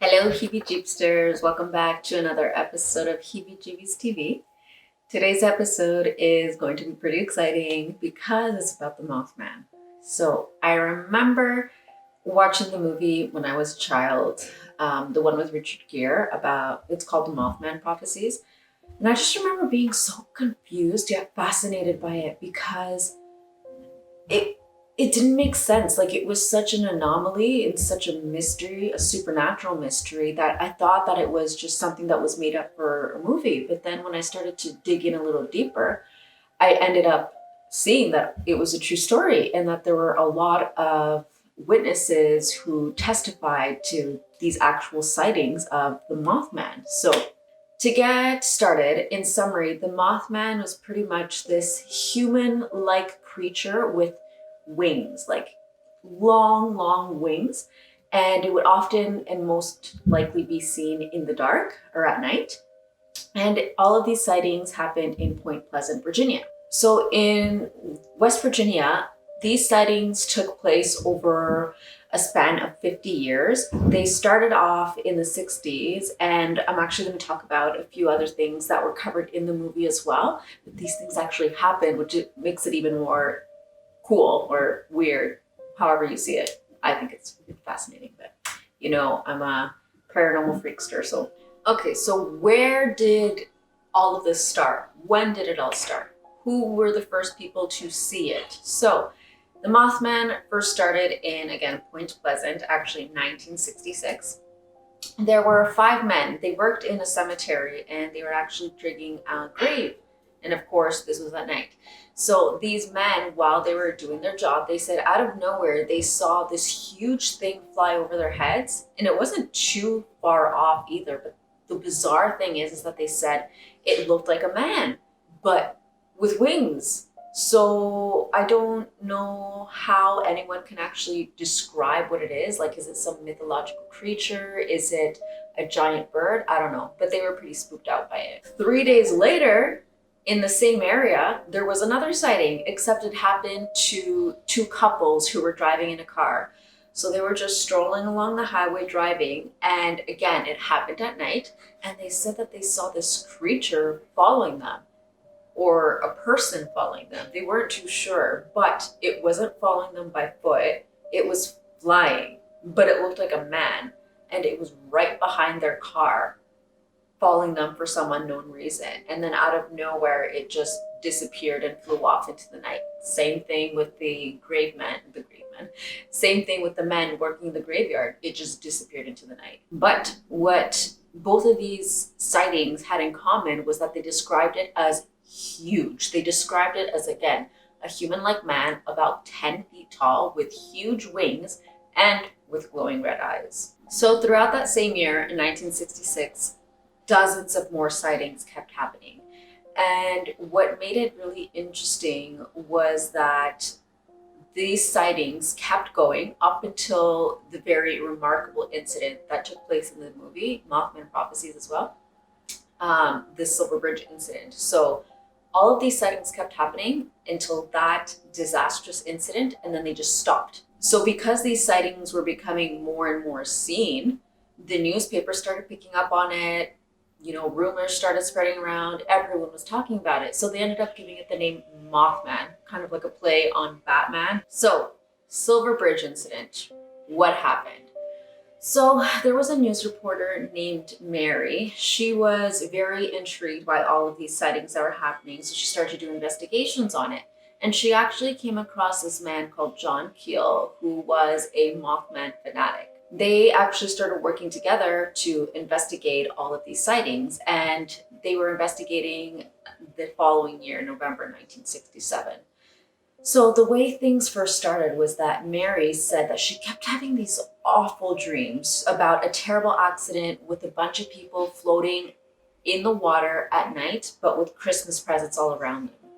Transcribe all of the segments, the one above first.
Hello, heebie-jeepsters. Welcome back to another episode of Heebie-Jeebies TV. Today's episode is going to be pretty exciting because it's about the Mothman. So I remember watching the movie when I was a child, the one with Richard Gere it's called The Mothman Prophecies. And I just remember being so confused yet fascinated by it because it it didn't make sense. Like it was such an anomaly and such a mystery, a supernatural mystery, that I thought that it was just something that was made up for a movie. But then when I started to dig in a little deeper, I ended up seeing that it was a true story and that there were a lot of witnesses who testified to these actual sightings of the Mothman. So to get started, in summary, the Mothman was pretty much this human like creature with wings, like long, long wings. And it would often and most likely be seen in the dark or at night. And all of these sightings happened in Point Pleasant, Virginia. So in West Virginia, these sightings took place over a span of 50 years. They started off in the 60s, and I'm actually going to talk about a few other things that were covered in the movie as well. But these things actually happened, which makes it even more cool or weird, however you see it. I think it's fascinating, but I'm a paranormal freakster. So, okay, so where did all of this start? When did it all start? Who were the first people to see it? So, the Mothman first started in, again, Point Pleasant, actually 1966. There were 5 men. They worked in a cemetery and they were actually digging a grave. And of course, this was at night. So these men, while they were doing their job, they said out of nowhere, they saw this huge thing fly over their heads. And it wasn't too far off either. But the bizarre thing is that they said it looked like a man, but with wings. So I don't know how anyone can actually describe what it is. Like, is it some mythological creature? Is it a giant bird? I don't know. But they were pretty spooked out by it. 3 days later, in the same area, there was another sighting, except it happened to 2 couples who were driving in a car. So they were just strolling along the highway driving, and again, it happened at night, and they said that they saw this creature following them, or a person following them. They weren't too sure, but it wasn't following them by foot. It was flying, but it looked like a man, and it was right behind their car, following them for some unknown reason. And then out of nowhere, it just disappeared and flew off into the night. Same thing with the gravemen. Same thing with the men working the graveyard. It just disappeared into the night. But what both of these sightings had in common was that they described it as huge. They described it as, again, a human-like man about 10 feet tall with huge wings and with glowing red eyes. So throughout that same year, in 1966, dozens of more sightings kept happening. And what made it really interesting was that these sightings kept going up until the very remarkable incident that took place in the movie, Mothman Prophecies as well, the Silver Bridge incident. So all of these sightings kept happening until that disastrous incident, and then they just stopped. So because these sightings were becoming more and more seen, the newspaper started picking up on it. Rumors started spreading around. Everyone was talking about it. So they ended up giving it the name Mothman, kind of like a play on Batman. So, Silver Bridge incident. What happened? So there was a news reporter named Mary. She was very intrigued by all of these sightings that were happening. So she started to do investigations on it. And she actually came across this man called John Keel, who was a Mothman fanatic. They actually started working together to investigate all of these sightings, and they were investigating the following year, November 1967. So the way things first started was that Mary said that she kept having these awful dreams about a terrible accident with a bunch of people floating in the water at night, but with Christmas presents all around them.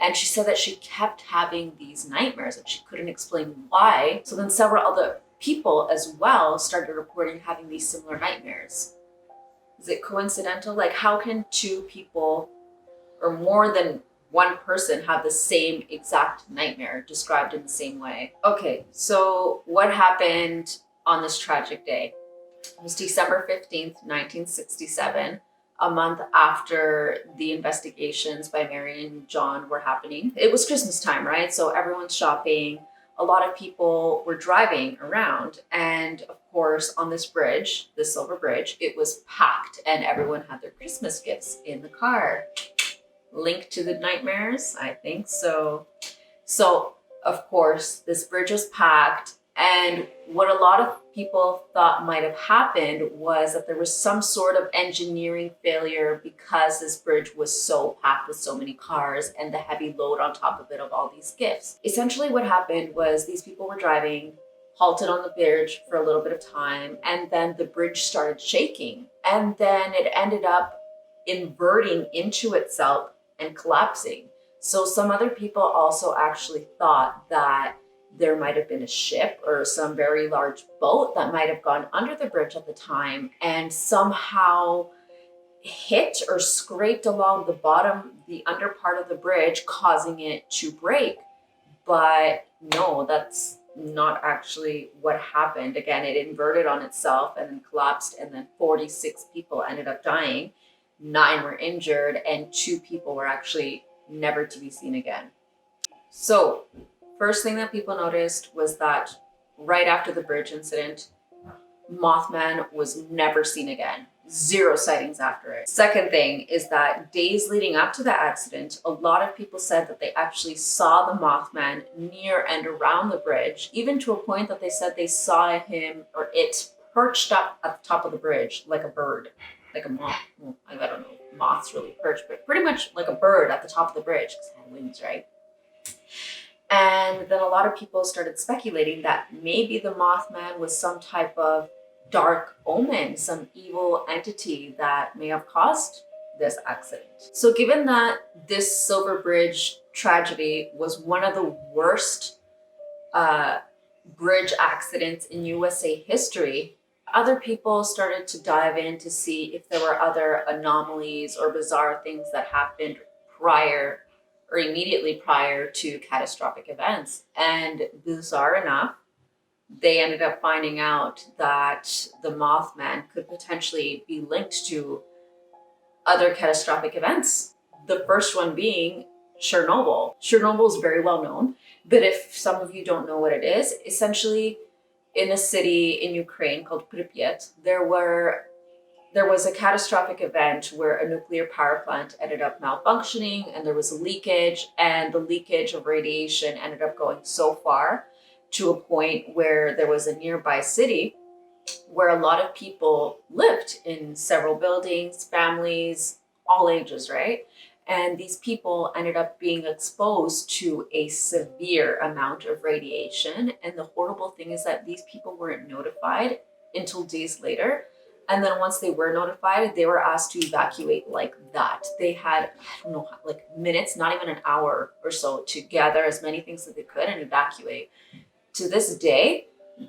And she said that she kept having these nightmares and she couldn't explain why. So then several other people as well started reporting having these similar nightmares. Is it coincidental? Like, how can 2 people or more than one person have the same exact nightmare described in the same way? Okay, so what happened on this tragic day? It was December 15th, 1967, a month after the investigations by Mary and John were happening. It was Christmas time, right? So everyone's shopping. A lot of people were driving around. And of course, on this bridge, the Silver Bridge, it was packed and everyone had their Christmas gifts in the car. Link to the nightmares? I think so. So, of course, this bridge was packed. And what a lot of people thought might have happened was that there was some sort of engineering failure because this bridge was so packed with so many cars and the heavy load on top of it of all these gifts. Essentially, what happened was these people were driving, halted on the bridge for a little bit of time, and then the bridge started shaking. And then it ended up inverting into itself and collapsing. So some other people also actually thought that there might have been a ship or some very large boat that might have gone under the bridge at the time and somehow hit or scraped along the bottom, the under part of the bridge, causing it to break. But no, that's not actually what happened. Again, it inverted on itself and then collapsed, and then 46 people ended up dying. 9 were injured, and 2 people were actually never to be seen again. So, first thing that people noticed was that right after the bridge incident, Mothman was never seen again. 0 sightings after it. Second thing is that days leading up to the accident, a lot of people said that they actually saw the Mothman near and around the bridge, even to a point that they said they saw him or it perched up at the top of the bridge like a bird, like a moth. Well, I don't know if moths really perch, but pretty much like a bird at the top of the bridge because it had wings, right? And then a lot of people started speculating that maybe the Mothman was some type of dark omen, some evil entity that may have caused this accident. So given that this Silver Bridge tragedy was one of the worst bridge accidents in USA history, other people started to dive in to see if there were other anomalies or bizarre things that happened prior or immediately prior to catastrophic events. And bizarre enough, they ended up finding out that the Mothman could potentially be linked to other catastrophic events. The first one being Chernobyl. Chernobyl is very well known, but if some of you don't know what it is, essentially in a city in Ukraine called Pripyat, there was a catastrophic event where a nuclear power plant ended up malfunctioning and there was a leakage, and the leakage of radiation ended up going so far to a point where there was a nearby city where a lot of people lived in several buildings, families, all ages, right? And these people ended up being exposed to a severe amount of radiation. And the horrible thing is that these people weren't notified until days later. And then once they were notified, they were asked to evacuate like that. They had, I don't know, like minutes, not even an hour or so, to gather as many things that they could and evacuate. To this day,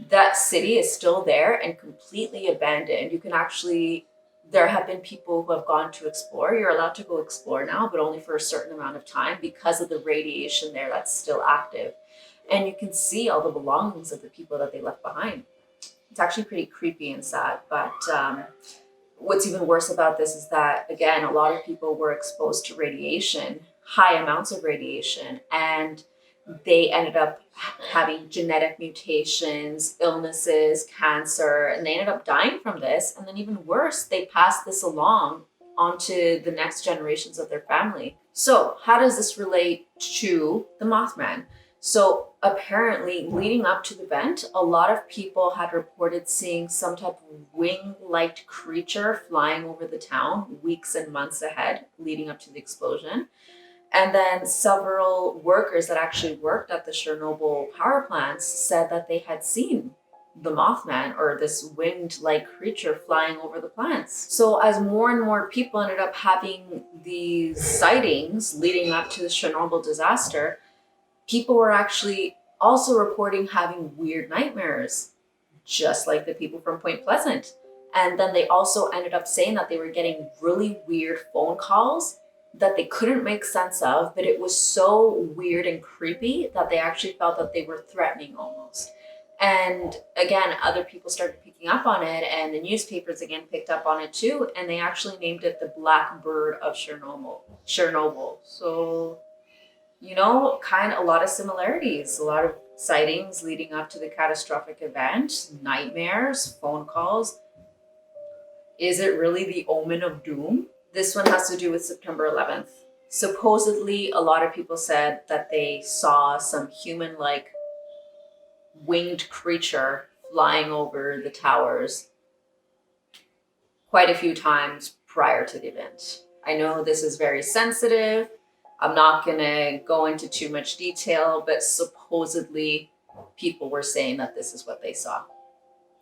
that city is still there and completely abandoned. You can actually, there have been people who have gone to explore. You're allowed to go explore now, but only for a certain amount of time because of the radiation there that's still active. And you can see all the belongings of the people that they left behind. It's actually pretty creepy and sad. But what's even worse about this is that, again, a lot of people were exposed to radiation, high amounts of radiation, and they ended up having genetic mutations, illnesses, cancer, and they ended up dying from this. And then even worse, they passed this along onto the next generations of their family. So how does this relate to the Mothman? So apparently, leading up to the event, a lot of people had reported seeing some type of wing-like creature flying over the town weeks and months ahead, leading up to the explosion. And then several workers that actually worked at the Chernobyl power plants said that they had seen the Mothman, or this winged-like creature, flying over the plants. So as more and more people ended up having these sightings leading up to the Chernobyl disaster, people were actually also reporting having weird nightmares, just like the people from Point Pleasant. And then they also ended up saying that they were getting really weird phone calls that they couldn't make sense of, but it was so weird and creepy that they actually felt that they were threatening almost. And again, other people started picking up on it, and the newspapers again picked up on it too, and they actually named it the Black Bird of Chernobyl. Chernobyl. So, kind of a lot of similarities, a lot of sightings leading up to the catastrophic event, nightmares, phone calls. Is it really the omen of doom? This one has to do with September 11th. Supposedly, a lot of people said that they saw some human like winged creature flying over the towers quite a few times prior to the event. I know this is very sensitive. I'm not going to go into too much detail, but supposedly people were saying that this is what they saw.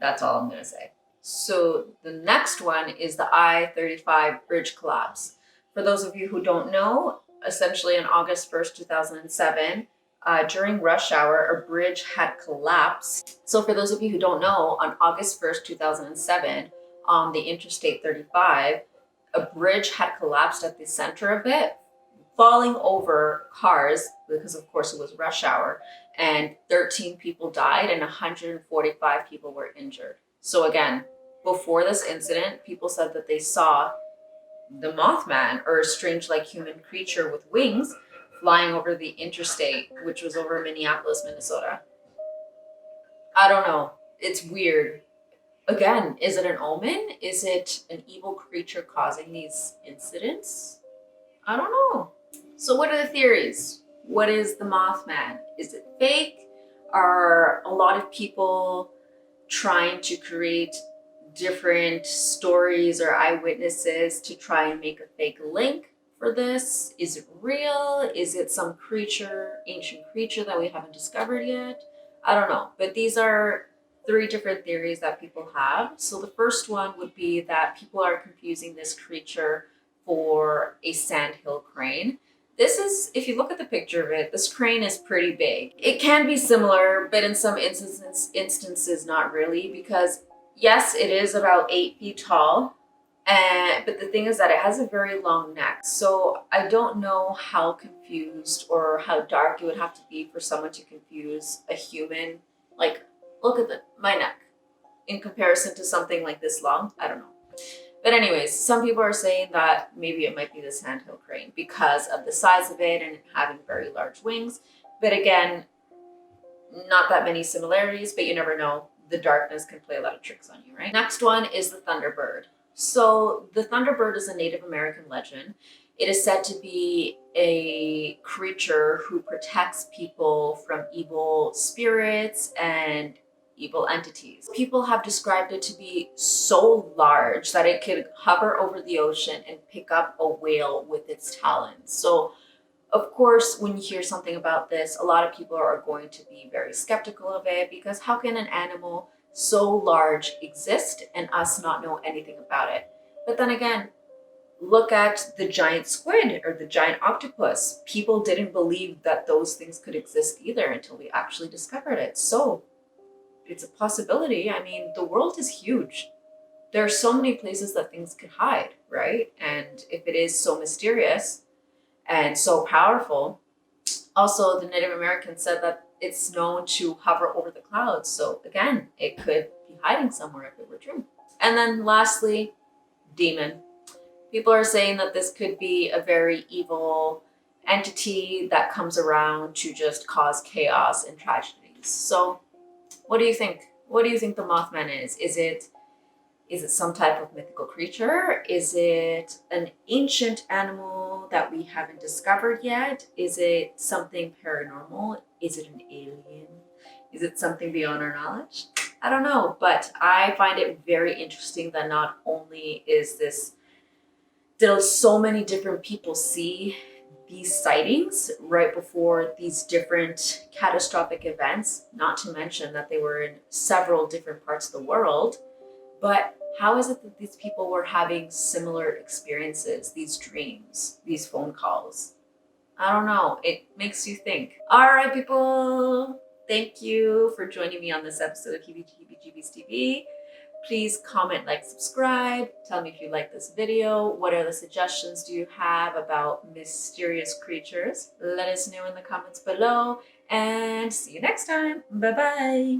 That's all I'm going to say. So the next one is the I-35 bridge collapse. For those of you who don't know, essentially on August 1st, 2007, during rush hour, a bridge had collapsed. So for those of you who don't know, on August 1st, 2007, on the Interstate 35, a bridge had collapsed at the center of it, falling over cars because of course it was rush hour, and 13 people died and 145 people were injured. So again, before this incident, people said that they saw the Mothman, or a strange like human creature with wings, flying over the interstate, which was over Minneapolis, Minnesota. I don't know. It's weird. Again, is it an omen? Is it an evil creature causing these incidents? I don't know. So what are the theories? What is the Mothman? Is it fake? Are a lot of people trying to create different stories or eyewitnesses to try and make a fake link for this? Is it real? Is it some creature, ancient creature that we haven't discovered yet? I don't know. But these are 3 different theories that people have. So the first one would be that people are confusing this creature for a sandhill crane. This is, if you look at the picture of it, this crane is pretty big. It can be similar, but in some instances not really, because yes, it is about 8 feet tall, but the thing is that it has a very long neck. So I don't know how confused or how dark it would have to be for someone to confuse a human. Like, look at my neck in comparison to something like this long. I don't know. But anyways, some people are saying that maybe it might be the sandhill crane because of the size of it and having very large wings. But again, not that many similarities, but you never know. The darkness can play a lot of tricks on you, right? Next one is the Thunderbird. So the Thunderbird is a Native American legend. It is said to be a creature who protects people from evil spirits and evil entities. People have described it to be so large that it could hover over the ocean and pick up a whale with its talons. So of course, when you hear something about this, a lot of people are going to be very skeptical of it, because how can an animal so large exist and us not know anything about it? But then again, look at the giant squid or the giant octopus. People didn't believe that those things could exist either until we actually discovered it. So it's a possibility. I mean, the world is huge. There are so many places that things could hide, right? And if it is so mysterious and so powerful, also the Native Americans said that it's known to hover over the clouds. So again, it could be hiding somewhere if it were true. And then lastly, demon. People are saying that this could be a very evil entity that comes around to just cause chaos and tragedies. So what do you think? What do you think the Mothman is? Is it some type of mythical creature? Is it an ancient animal that we haven't discovered yet? Is it something paranormal? Is it an alien? Is it something beyond our knowledge? I don't know, but I find it very interesting that not only did so many different people see these sightings right before these different catastrophic events, not to mention that they were in several different parts of the world, but how is it that these people were having similar experiences, these dreams, these phone calls? I don't know. It makes you think. All right, people. Thank you for joining me on this episode of Heebie-Jeebies TV. Please comment, like, subscribe. Tell me if you like this video. What other suggestions do you have about mysterious creatures? Let us know in the comments below. And see you next time. Bye-bye.